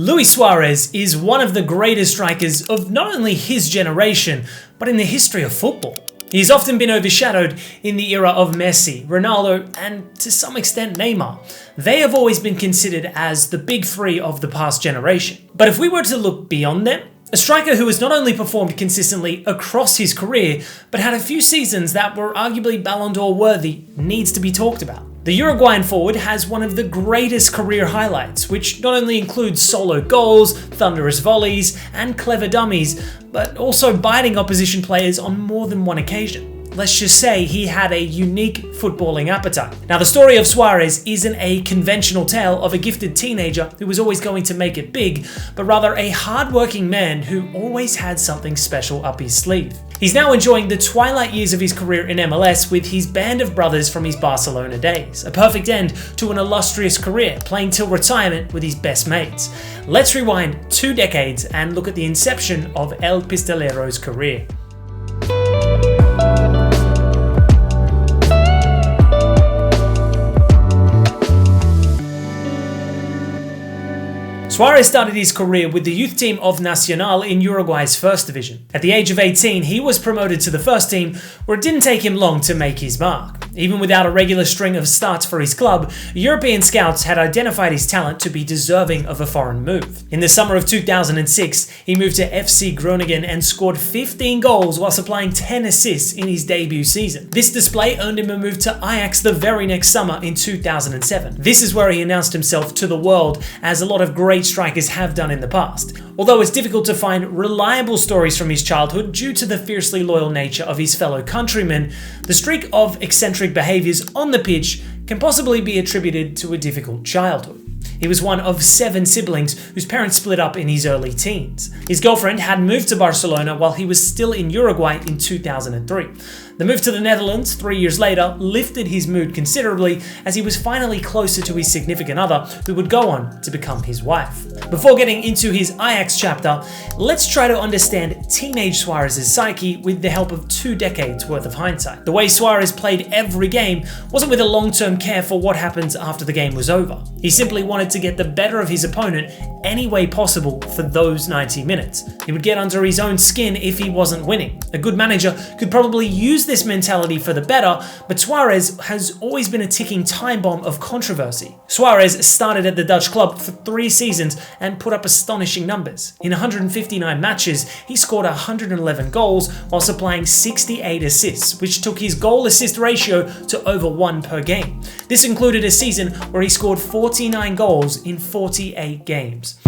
Luis Suárez is one of the greatest strikers of not only his generation, but in the history of football. He's often been overshadowed in the era of Messi, Ronaldo, and to some extent Neymar. They have always been considered as the big three of the past generation. But if we were to look beyond them, a striker who has not only performed consistently across his career, but had a few seasons that were arguably Ballon d'Or worthy, needs to be talked about. The Uruguayan forward has one of the greatest career highlights, which not only includes solo goals, thunderous volleys, and clever dummies, but also biting opposition players on more than one occasion. Let's just say he had a unique footballing appetite. Now, the story of Suarez isn't a conventional tale of a gifted teenager who was always going to make it big, but rather a hard-working man who always had something special up his sleeve. He's now enjoying the twilight years of his career in MLS with his band of brothers from his Barcelona days. A perfect end to an illustrious career, playing till retirement with his best mates. Let's rewind 2 decades and look at the inception of El Pistolero's career. Suarez started his career with the youth team of Nacional in Uruguay's first division. At the age of 18, he was promoted to the first team, where it didn't take him long to make his mark. Even without a regular string of starts for his club, European scouts had identified his talent to be deserving of a foreign move. In the summer of 2006, he moved to FC Groningen and scored 15 goals while supplying 10 assists in his debut season. This display earned him a move to Ajax the very next summer in 2007. This is where he announced himself to the world, as a lot of great strikers have done in the past. Although it's difficult to find reliable stories from his childhood due to the fiercely loyal nature of his fellow countrymen, the streak of eccentric behaviours on the pitch can possibly be attributed to a difficult childhood. He was one of 7 siblings whose parents split up in his early teens. His girlfriend had moved to Barcelona while he was still in Uruguay in 2003. The move to the Netherlands 3 years later lifted his mood considerably, as he was finally closer to his significant other, who would go on to become his wife. Before getting into his Ajax chapter, let's try to understand teenage Suarez's psyche with the help of 2 decades worth of hindsight. The way Suarez played every game wasn't with a long-term care for what happens after the game was over. He simply wanted to get the better of his opponent any way possible for those 90 minutes. He would get under his own skin if he wasn't winning. A good manager could probably use this mentality for the better, but Suarez has always been a ticking time bomb of controversy. Suarez started at the Dutch club for 3 seasons and put up astonishing numbers. In 159 matches, he scored 111 goals while supplying 68 assists, which took his goal-assist ratio to over 1 per game. This included a season where he scored 49 goals in 48 games.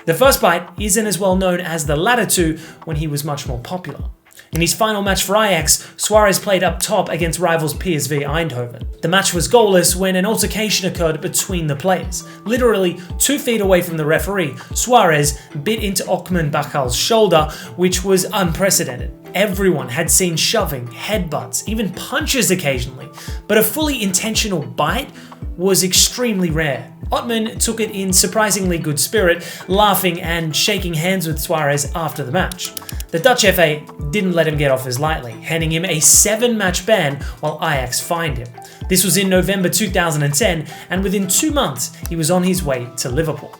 The first bite isn't as well known as the latter two when he was much more popular. In his final match for Ajax, Suarez played up top against rivals PSV Eindhoven. The match was goalless when an altercation occurred between the players. Literally 2 feet away from the referee, Suarez bit into Ockman Bachal's shoulder, which was unprecedented. Everyone had seen shoving, headbutts, even punches occasionally, but a fully intentional bite was extremely rare. Ottman took it in surprisingly good spirit, laughing and shaking hands with Suarez after the match. The Dutch FA didn't let him get off as lightly, handing him a 7-match ban while Ajax fined him. This was in November 2010, and within 2 months, he was on his way to Liverpool.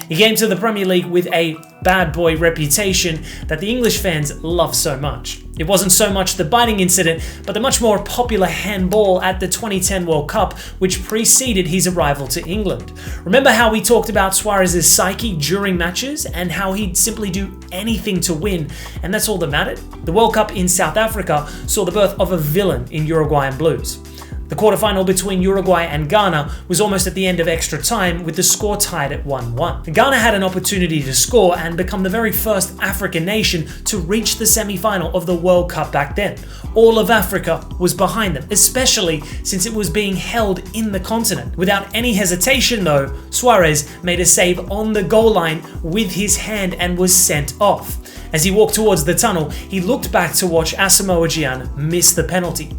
He came to the Premier League with a bad boy reputation that the English fans love so much. It wasn't so much the biting incident, but the much more popular handball at the 2010 World Cup, which preceded his arrival to England. Remember how we talked about Suarez's psyche during matches and how he'd simply do anything to win, and that's all that mattered? The World Cup in South Africa saw the birth of a villain in Uruguayan blues. The quarterfinal between Uruguay and Ghana was almost at the end of extra time, with the score tied at 1-1. Ghana had an opportunity to score and become the very first African nation to reach the semi-final of the World Cup back then. All of Africa was behind them, especially since it was being held in the continent. Without any hesitation though, Suarez made a save on the goal line with his hand and was sent off. As he walked towards the tunnel, he looked back to watch Asamoah Gyan miss the penalty.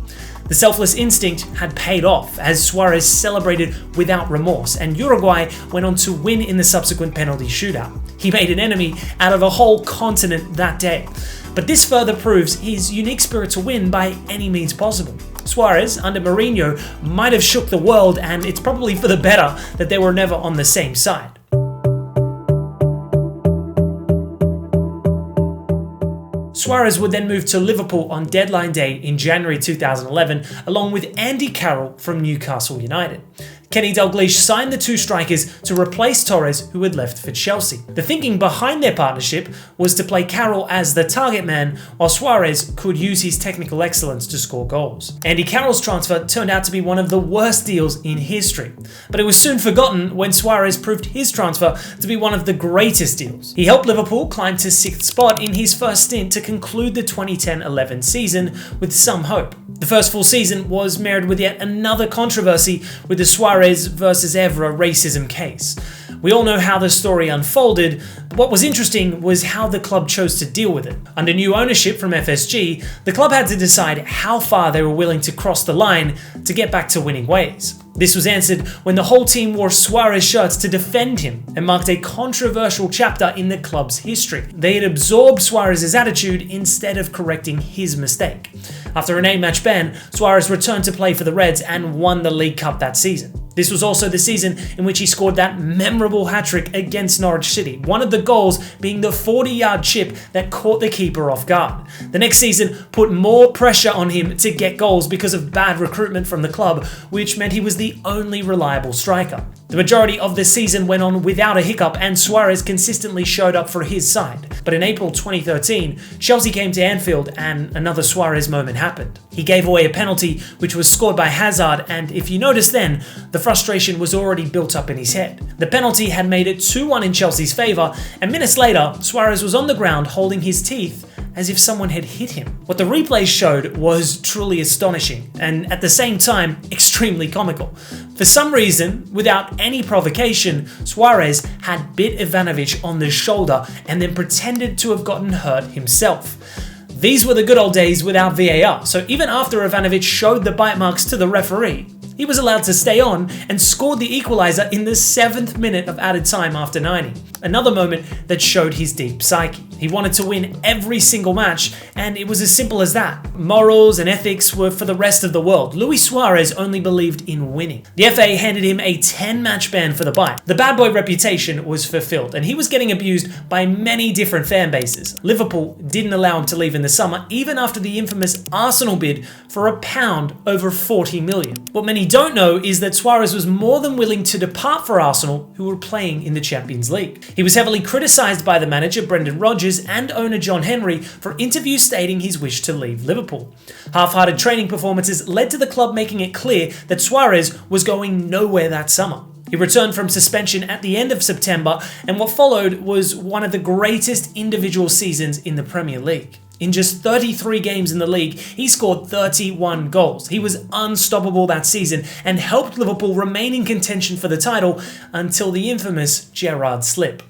The selfless instinct had paid off, as Suarez celebrated without remorse, and Uruguay went on to win in the subsequent penalty shootout. He made an enemy out of a whole continent that day. But this further proves his unique spirit to win by any means possible. Suarez, under Mourinho, might have shook the world, and it's probably for the better that they were never on the same side. Suarez would then move to Liverpool on deadline day in January 2011, along with Andy Carroll from Newcastle United. Kenny Dalglish signed the two strikers to replace Torres, who had left for Chelsea. The thinking behind their partnership was to play Carroll as the target man, while Suarez could use his technical excellence to score goals. Andy Carroll's transfer turned out to be one of the worst deals in history, but it was soon forgotten when Suarez proved his transfer to be one of the greatest deals. He helped Liverpool climb to 6th spot in his first stint to conclude the 2010-11 season with some hope. The first full season was marred with yet another controversy with the Suarez versus Evra racism case. We all know how the story unfolded, but what was interesting was how the club chose to deal with it. Under new ownership from FSG, the club had to decide how far they were willing to cross the line to get back to winning ways. This was answered when the whole team wore Suarez shirts to defend him and marked a controversial chapter in the club's history. They had absorbed Suarez's attitude instead of correcting his mistake. After an 8-match ban, Suarez returned to play for the Reds and won the League Cup that season. This was also the season in which he scored that memorable hat-trick against Norwich City, one of the goals being the 40-yard chip that caught the keeper off guard. The next season put more pressure on him to get goals because of bad recruitment from the club, which meant he was the only reliable striker. The majority of the season went on without a hiccup, and Suarez consistently showed up for his side. But in April 2013, Chelsea came to Anfield and another Suarez moment happened. He gave away a penalty which was scored by Hazard, and if you notice then, the frustration was already built up in his head. The penalty had made it 2-1 in Chelsea's favour, and minutes later, Suarez was on the ground holding his teeth as if someone had hit him. What the replays showed was truly astonishing, and at the same time, extremely comical. For some reason, without any provocation, Suarez had bit Ivanovic on the shoulder and then pretended to have gotten hurt himself. These were the good old days without VAR, so even after Ivanovic showed the bite marks to the referee, he was allowed to stay on and scored the equaliser in the 7th minute of added time after 90. Another moment that showed his deep psyche. He wanted to win every single match, and it was as simple as that. Morals and ethics were for the rest of the world. Luis Suarez only believed in winning. The FA handed him a 10-match ban for the bite. The bad boy reputation was fulfilled, and he was getting abused by many different fan bases. Liverpool didn't allow him to leave in the summer, even after the infamous Arsenal bid for £1 over 40 million. What many don't know is that Suarez was more than willing to depart for Arsenal, who were playing in the Champions League. He was heavily criticised by the manager Brendan Rodgers and owner John Henry for interviews stating his wish to leave Liverpool. Half-hearted training performances led to the club making it clear that Suarez was going nowhere that summer. He returned from suspension at the end of September, and what followed was one of the greatest individual seasons in the Premier League. In just 33 games in the league, he scored 31 goals. He was unstoppable that season and helped Liverpool remain in contention for the title until the infamous Gerrard slip.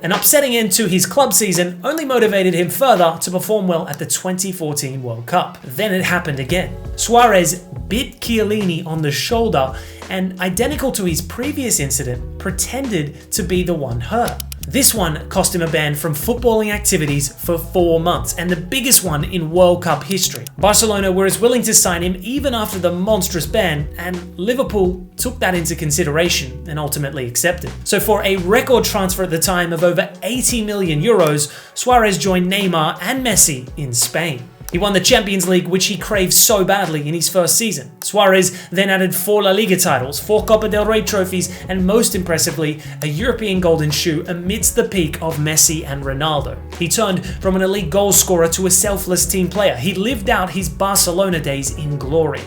An upsetting end to his club season only motivated him further to perform well at the 2014 World Cup. Then it happened again. Suarez bit Chiellini on the shoulder and, identical to his previous incident, pretended to be the one hurt. This one cost him a ban from footballing activities for 4 months, and the biggest one in World Cup history. Barcelona were as willing to sign him even after the monstrous ban, and Liverpool took that into consideration and ultimately accepted. So for a record transfer at the time of over 80 million euros, Suarez joined Neymar and Messi in Spain. He won the Champions League, which he craved so badly in his first season. Suarez then added 4 La Liga titles, 4 Copa del Rey trophies, and most impressively, a European Golden Shoe amidst the peak of Messi and Ronaldo. He turned from an elite goal scorer to a selfless team player. He lived out his Barcelona days in glory.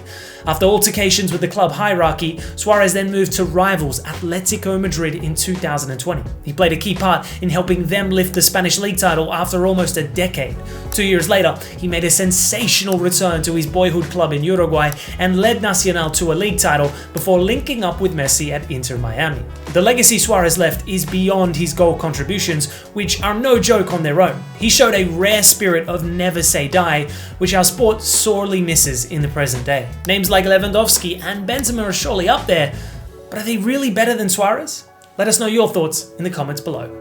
After altercations with the club hierarchy, Suarez then moved to rivals Atletico Madrid in 2020. He played a key part in helping them lift the Spanish league title after almost a decade. 2 years later, he made a sensational return to his boyhood club in Uruguay and led Nacional to a league title before linking up with Messi at Inter Miami. The legacy Suarez left is beyond his goal contributions, which are no joke on their own. He showed a rare spirit of never say die, which our sport sorely misses in the present day. Names like Lewandowski and Benzema are surely up there, but are they really better than Suarez? Let us know your thoughts in the comments below.